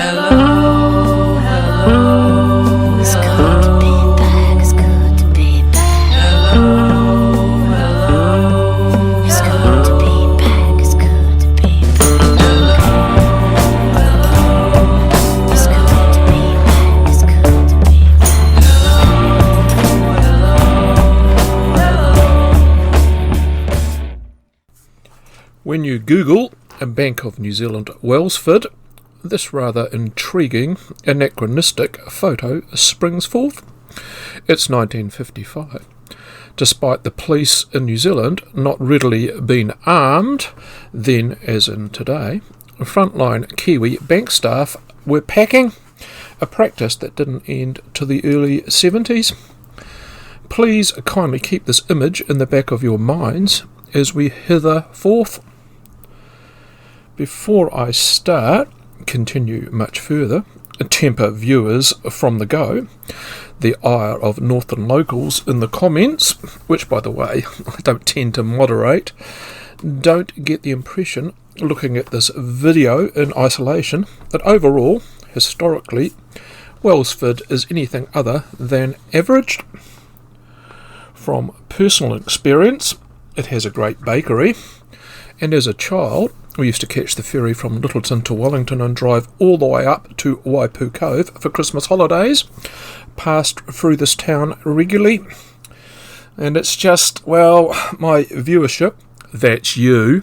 Hello, hello, it's good to be back, it's good to be back. Hello, hello, it's good to be back, it's good to be back. Hello, hello, it's good to be back, it's good to be back. Hello, hello. When you Google a Bank of New Zealand Wellsford, this rather intriguing, anachronistic photo springs forth. It's 1955. Despite the police in New Zealand not readily being armed, then as in today, frontline Kiwi bank staff were packing, a practice that didn't end to the early 70s. Please kindly keep this image in the back of your minds as we hither forth. Before I continue much further, temper viewers from the go, the ire of northern locals in the comments, which by the way I don't tend to moderate, don't get the impression, looking at this video in isolation, that overall, historically, Wellsford is anything other than averaged. From personal experience, it has a great bakery, and as a child we used to catch the ferry from Littleton to Wellington and drive all the way up to Waipu Cove for Christmas holidays. Passed through this town regularly. And it's just, well, my viewership, that's you,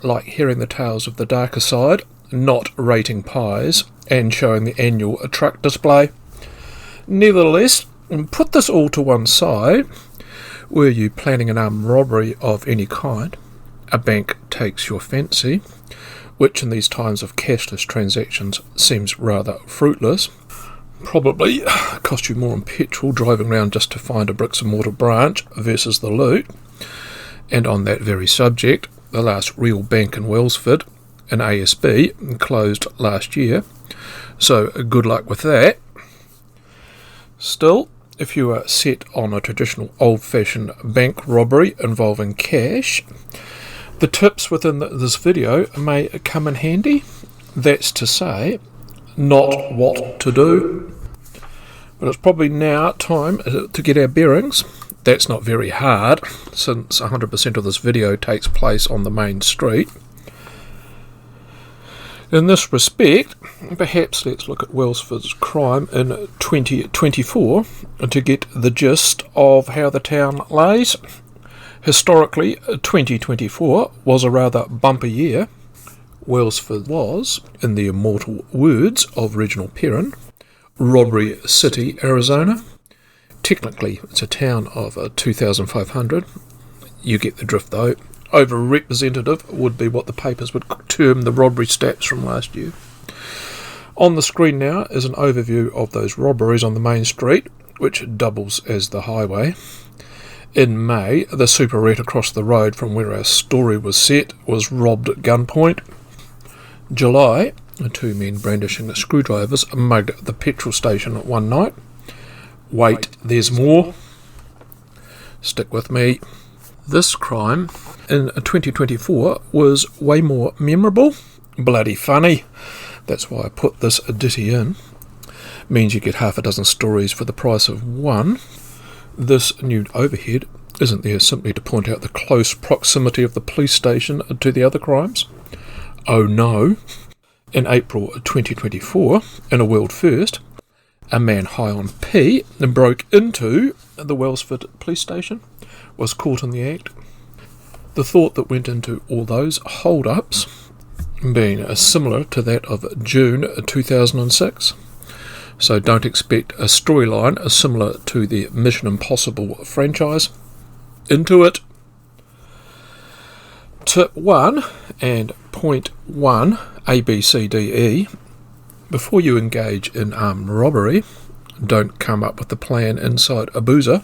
like hearing the tales of the darker side, not rating pies, and showing the annual truck display. Nevertheless, put this all to one side. Were you planning an armed robbery of any kind? A bank takes your fancy, which in these times of cashless transactions seems rather fruitless. Probably cost you more in petrol driving around just to find a bricks and mortar branch versus the loot. And on that very subject, the last real bank in Wellsford, an ASB, closed last year, so good luck with that. Still, if you are set on a traditional old-fashioned bank robbery involving cash, the tips within this video may come in handy. That's to say, not what to do. But it's probably now time to get our bearings. That's not very hard, since 100% of this video takes place on the main street. In this respect, perhaps let's look at Wellsford's crime in 2024 to get the gist of how the town lays. Historically, 2024 was a rather bumper year. Wellsford was, in the immortal words of Reginald Perrin, Robbery City, Arizona. Technically, it's a town of 2,500. You get the drift though. Overrepresentative would be what the papers would term the robbery stats from last year. On the screen now is an overview of those robberies on the main street, which doubles as the highway. In May, the superette across the road from where our story was set was robbed at gunpoint. July, two men brandishing screwdrivers mugged the petrol station one night. Wait, there's more. Stick with me. This crime in 2024 was way more memorable. Bloody funny. That's why I put this ditty in. Means you get half a dozen stories for the price of one. This new overhead isn't there simply to point out the close proximity of the police station to the other crimes. Oh no. In April 2024, in a world first, a man high on P broke into the Wellsford police station, was caught in the act. The thought that went into all those hold-ups being similar to that of June 2006. So don't expect a storyline similar to the Mission Impossible franchise. Into it. Tip 1 and point 1, A, B, C, D, E. Before you engage in armed robbery, don't come up with a plan inside a boozer,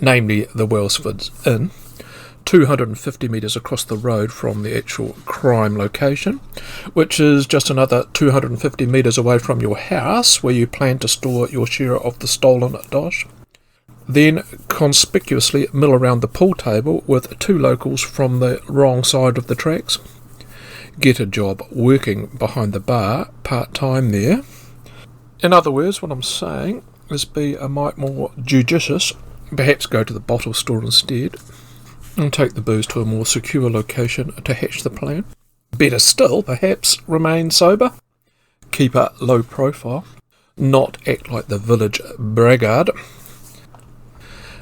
namely the Wellsford Inn, 250 metres across the road from the actual crime location, which is just another 250 metres away from your house where you plan to store your share of the stolen dosh. Then conspicuously mill around the pool table with two locals from the wrong side of the tracks. get a job working behind the bar part-time there. In other words, what I'm saying is be a mite more judicious, perhaps go to the bottle store instead, and take the booze to a more secure location to hatch the plan. Better still, perhaps remain sober, keep a low profile, not act like the village braggart.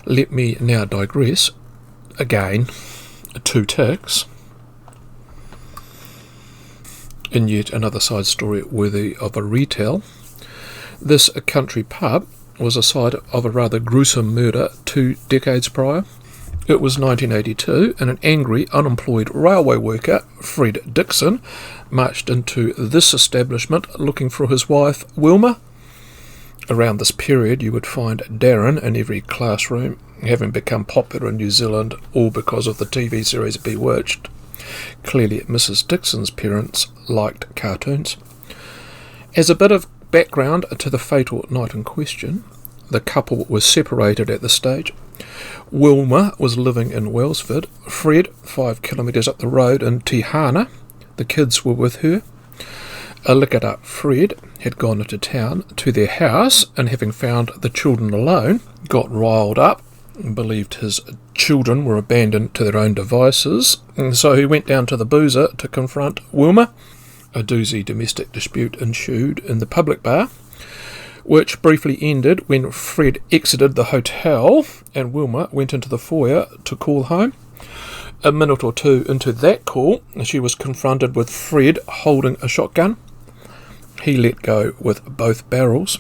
Let me now digress. Again, 2 ticks. In yet another side story worthy of a retell, this country pub was a site of a rather gruesome murder 2 decades prior. It was 1982, and an angry, unemployed railway worker, Fred Dixon, marched into this establishment looking for his wife, Wilma. Around this period, you would find Darren in every classroom, having become popular in New Zealand, all because of the TV series Bewitched. Clearly, Mrs. Dixon's parents liked cartoons. As a bit of background to the fatal night in question, the couple was separated at the stage. Wilma was living in Wellsford, Fred 5 kilometres up the road in Tihana. The kids were with her. A liquored up Fred had gone into town to their house, and having found the children alone, got riled up and believed his children were abandoned to their own devices, and so he went down to the boozer to confront Wilma. A doozy domestic dispute ensued in the public bar, which briefly ended when Fred exited the hotel and Wilma went into the foyer to call home. A minute or 2 into that call, she was confronted with Fred holding a shotgun. He let go with both barrels,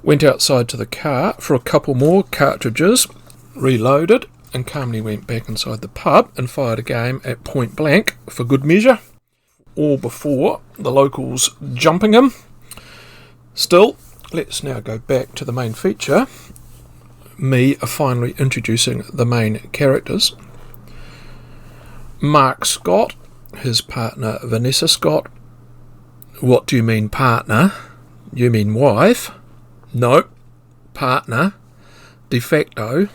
went outside to the car for a couple more cartridges, reloaded, and calmly went back inside the pub and fired a game at point blank for good measure, all before the locals jumping him. Still, let's now go back to the main feature, me finally introducing the main characters. Mark Scott, his partner Vanessa Scott. What do you mean partner? You mean wife? No, partner. Defacto.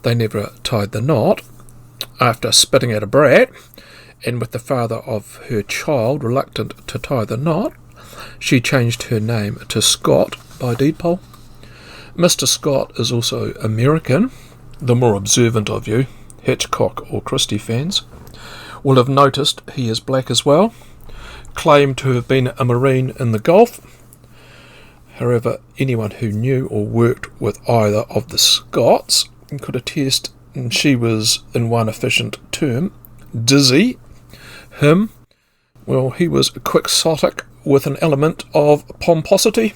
They never tied the knot. After spitting at a brat, and with the father of her child reluctant to tie the knot, she changed her name to Scott by deed poll. Mr. Scott is also American. The more observant of you, Hitchcock or Christie fans, will have noticed he is black as well, claimed to have been a Marine in the Gulf. However, anyone who knew or worked with either of the Scotts could attest she was, in one efficient term, dizzy. Him, well, he was quixotic with an element of pomposity.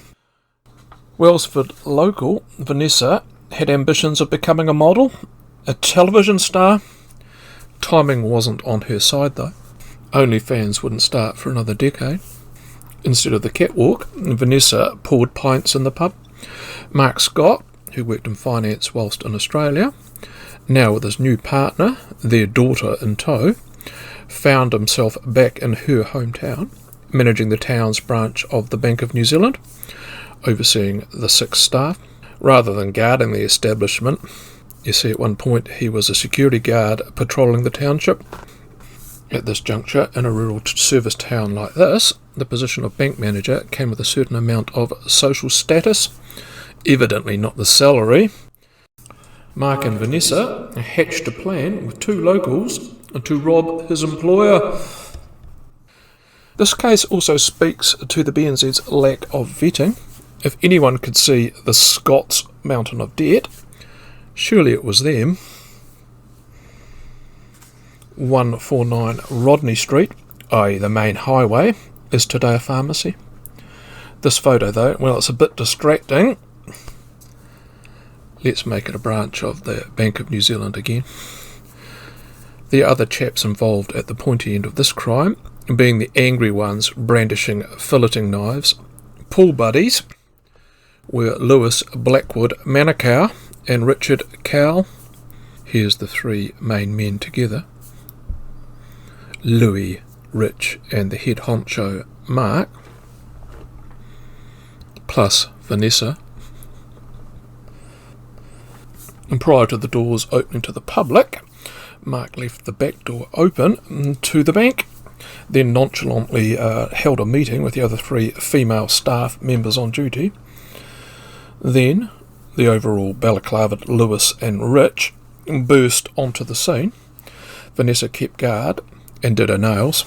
Wellsford local Vanessa had ambitions of becoming a model, a television star. Timing wasn't on her side though. OnlyFans wouldn't start for another decade. Instead of the catwalk, Vanessa poured pints in the pub. Mark Scott, who worked in finance whilst in Australia, now with his new partner, their daughter in tow, found himself back in her hometown, managing the town's branch of the Bank of New Zealand, overseeing the 6 staff, rather than guarding the establishment. You see, at one point he was a security guard patrolling the township. At this juncture, in a rural service town like this, the position of bank manager came with a certain amount of social status, evidently not the salary. Mark and Vanessa hatched a plan with 2 locals to rob his employer. This case also speaks to the BNZ's lack of vetting. If anyone could see the Scots' mountain of debt, surely it was them. 149 Rodney Street, i.e. the main highway, is today a pharmacy. This photo though, well, it's a bit distracting. Let's make it a branch of the Bank of New Zealand again. The other chaps involved at the pointy end of this crime, being the angry ones brandishing filleting knives, pool buddies, were Lewis Blackwood-Manukau and Richard Cowell. Here's the 3 main men together. Louis, Rich and the head honcho Mark, plus Vanessa. And prior to the doors opening to the public, Mark left the back door open to the bank, then nonchalantly held a meeting with the other 3 female staff members on duty. Then the overall balaclavaed Lewis and Rich burst onto the scene. Vanessa kept guard and did her nails.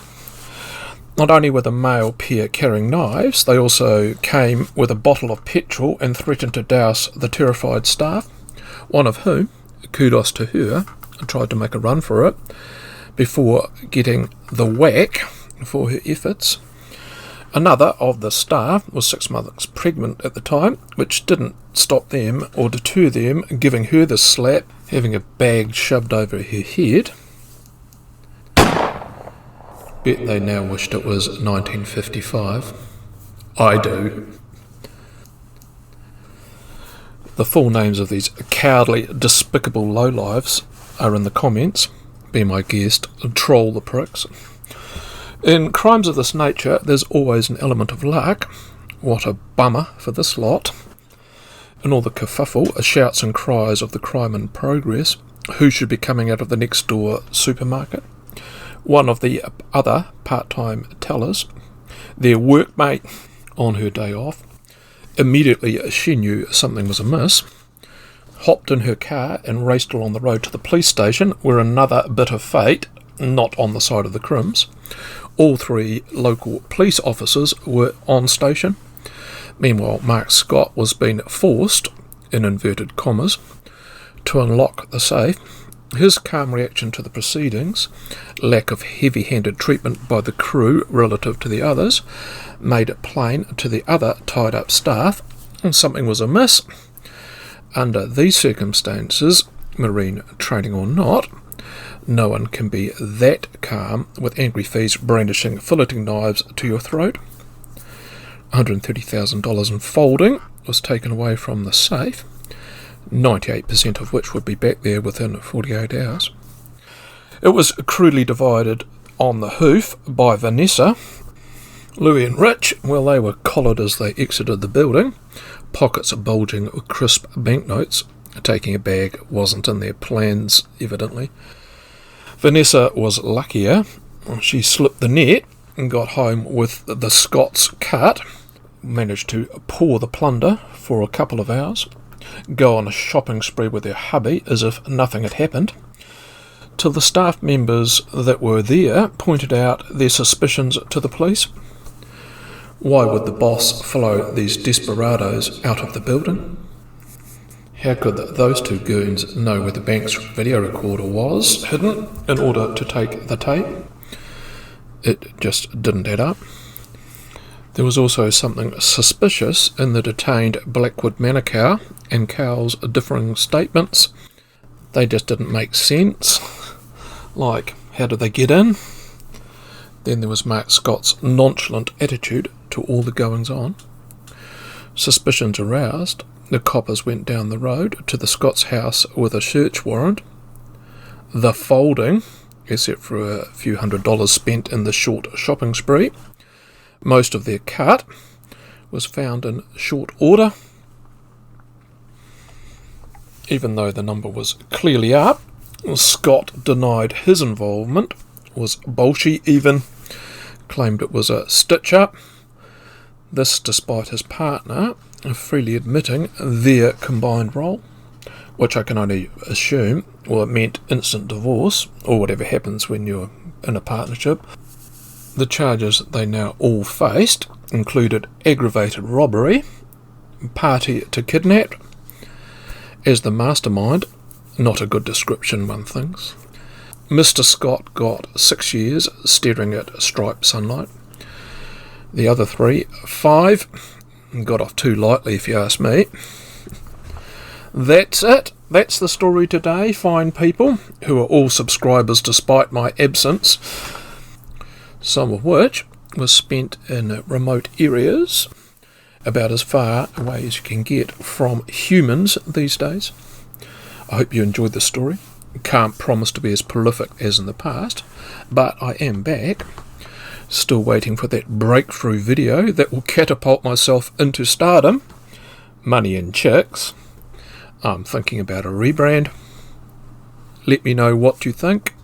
Not only were the male pair carrying knives, they also came with a bottle of petrol and threatened to douse the terrified staff, one of whom, kudos to her, tried to make a run for it before getting the whack for her efforts. Another of the staff was 6 months pregnant at the time, which didn't stop them or deter them giving her the slap, having a bag shoved over her head. Bet they now wished it was 1955. I do. The full names of these cowardly, despicable lowlives are in the comments. Be my guest, troll the pricks. In crimes of this nature, there's always an element of luck. What a bummer for this lot. In all the kerfuffle, shouts and cries of the crime in progress, who should be coming out of the next door supermarket? One of the other part-time tellers, their workmate, on her day off. Immediately she knew something was amiss, hopped in her car and raced along the road to the police station, where another bit of fate, not on the side of the crims. All 3 local police officers were on station. Meanwhile, Mark Scott was being forced, in inverted commas, to unlock the safe. His calm reaction to the proceedings, lack of heavy-handed treatment by the crew relative to the others, made it plain to the other tied-up staff something was amiss. Under these circumstances, marine training or not, no one can be that calm with angry thieves brandishing filleting knives to your throat. $130,000 in folding was taken away from the safe, 98% of which would be back there within 48 hours. It was crudely divided on the hoof by Vanessa. Louis and Rich, well, they were collared as they exited the building, pockets bulging with crisp banknotes. Taking a bag wasn't in their plans, evidently. Vanessa was luckier. She slipped the net and got home with the Scots cut, managed to pour the plunder for a couple of hours, go on a shopping spree with her hubby as if nothing had happened, till the staff members that were there pointed out their suspicions to the police. Why would the boss follow these desperados out of the building? How could those 2 goons know where the bank's video recorder was hidden in order to take the tape? It just didn't add up. There was also something suspicious in the detained Blackwood-Manukau and Cowell's differing statements. They just didn't make sense. Like, how did they get in? Then there was Mark Scott's nonchalant attitude to all the goings-on. Suspicions aroused, the coppers went down the road to the Scott's house with a search warrant. The folding, except for a few $100s spent in the short shopping spree, most of their cut, was found in short order. Even though the number was clearly up, Scott denied his involvement, was bolshy even, claimed it was a stitch-up. This despite his partner freely admitting their combined role, which I can only assume, it meant instant divorce, or whatever happens when you're in a partnership. The charges they now all faced included aggravated robbery, party to kidnap. As the mastermind, not a good description, one thinks. Mr. Scott got 6 years staring at striped sunlight. The other 3, 5, got off too lightly if you ask me. That's it. That's the story today, fine people, who are all subscribers despite my absence, some of which was spent in remote areas, about as far away as you can get from humans these days. I hope you enjoyed the story. Can't promise to be as prolific as in the past, but I am back. Still waiting for that breakthrough video that will catapult myself into stardom. Money and chicks. I'm thinking about a rebrand. Let me know what you think.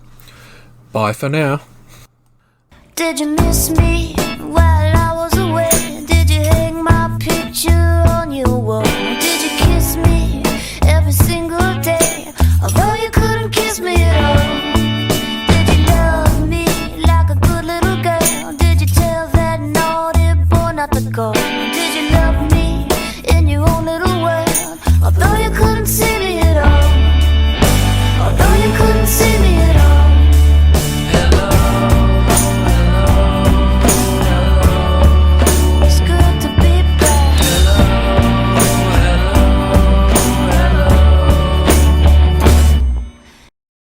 Bye for now. Did you miss me?